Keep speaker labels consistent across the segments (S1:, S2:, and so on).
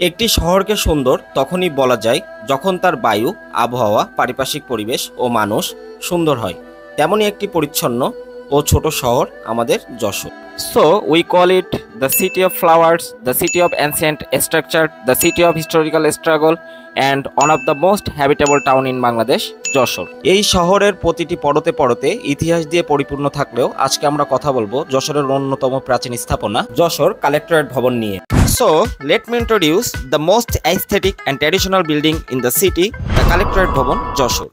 S1: একটি শহরকে সুন্দর তখনই বলা যায় যখন তার বায়ু, আবহাওয়া, পারিপার্শ্বিক পরিবেশ ও মানুষ সুন্দর হয়। তেমনই একটি পরিচ্ছন্ন ও ছোট শহর আমাদের Jessore. So we call it the city of flowers, the city of ancient structure, the city of historical struggle and one of the most habitable town in Bangladesh, Jessore. এই শহরের প্রতিটি পরতে পরতে ইতিহাস দিয়ে পরিপূর্ণ থাকলেও আজকে আমরা কথা বলবো যশোরের অন্যতম প্রাচীন স্থাপনা যশোর কালেক্টরেট ভবন নিয়ে। So let me introduce the most aesthetic and traditional building in the city, the collectorate ভবন যশোর।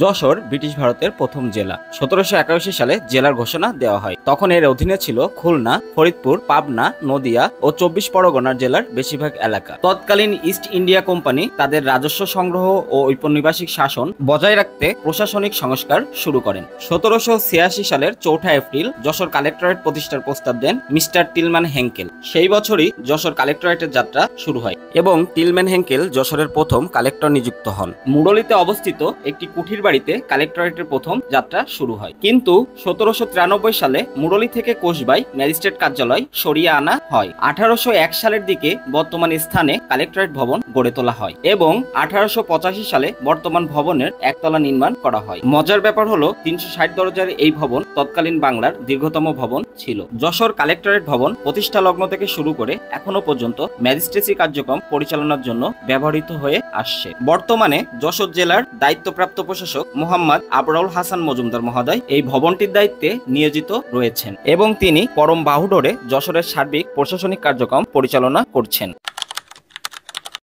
S1: যশোর ব্রিটিশ ভারতের প্রথম জেলা। 1781 সালে জেলার ঘোষণা দেওয়া হয়। তখন এর অধীনে ছিল খুলনা, ফরিদপুর, পাবনা, নদিয়া ও 24 পরগনার জেলার বেশিরভাগ এলাকা। তৎকালীন ইস্ট ইন্ডিয়া কোম্পানি তাদের রাজস্ব সংগ্রহ ও ঔপনিবেশিক শাসন বজায় রাখতে প্রশাসনিক সংস্কার শুরু করেন। 1786 সালের 4 এপ্রিল যশোর কালেক্টরেট প্রতিষ্ঠার প্রস্তাব দেন মিস্টার টিলম্যান হেঙ্কেল। সেই বছরই যশোর কালেক্টরেটের যাত্রা শুরু হয় এবং টিলম্যান হেঙ্কেল যশোরের প্রথম কালেক্টর নিযুক্ত হন। মুরলিতে অবস্থিত একটি কুঠির বাড়িতে কালেক্টরেটের প্রথম যাত্রা শুরু হয়, কিন্তু 1793 সালে মুরলী থেকে কোষবাই ম্যাজিস্ট্রেট কার্যালয় সরিয়ে আনা হয়। 1801 সালের দিকে বর্তমান স্থানে কালেক্টরেট ভবন গড়ে তোলা হয় এবং 1885 সালে বর্তমান ভবনের একতলা নির্মাণ করা হয়। মজার ব্যাপার হলো 360 দরজার এই ভবন তৎকালীন বাংলার দীর্ঘতম ভবন ছিল। যশোর কালেক্টরেট ভবন প্রতিষ্ঠা লগ্ন থেকে শুরু করে এখনো পর্যন্ত ম্যাজিস্ট্রেসি কার্যক্রম পরিচালনার জন্য ব্যবহৃত হয়ে আসছে। বর্তমানে যশোর জেলার দায়িত্বপ্রাপ্ত প্রশাসক মোহাম্মদ আবরাউল হাসান মজুমদার মহোদয় এই ভবনটির দায়িত্বে নিয়োজিত রয়েছেন এবং তিনি পরম বাহুডোরে যশোরের সার্বিক প্রশাসনিক কার্যক্রম পরিচালনা করছেন।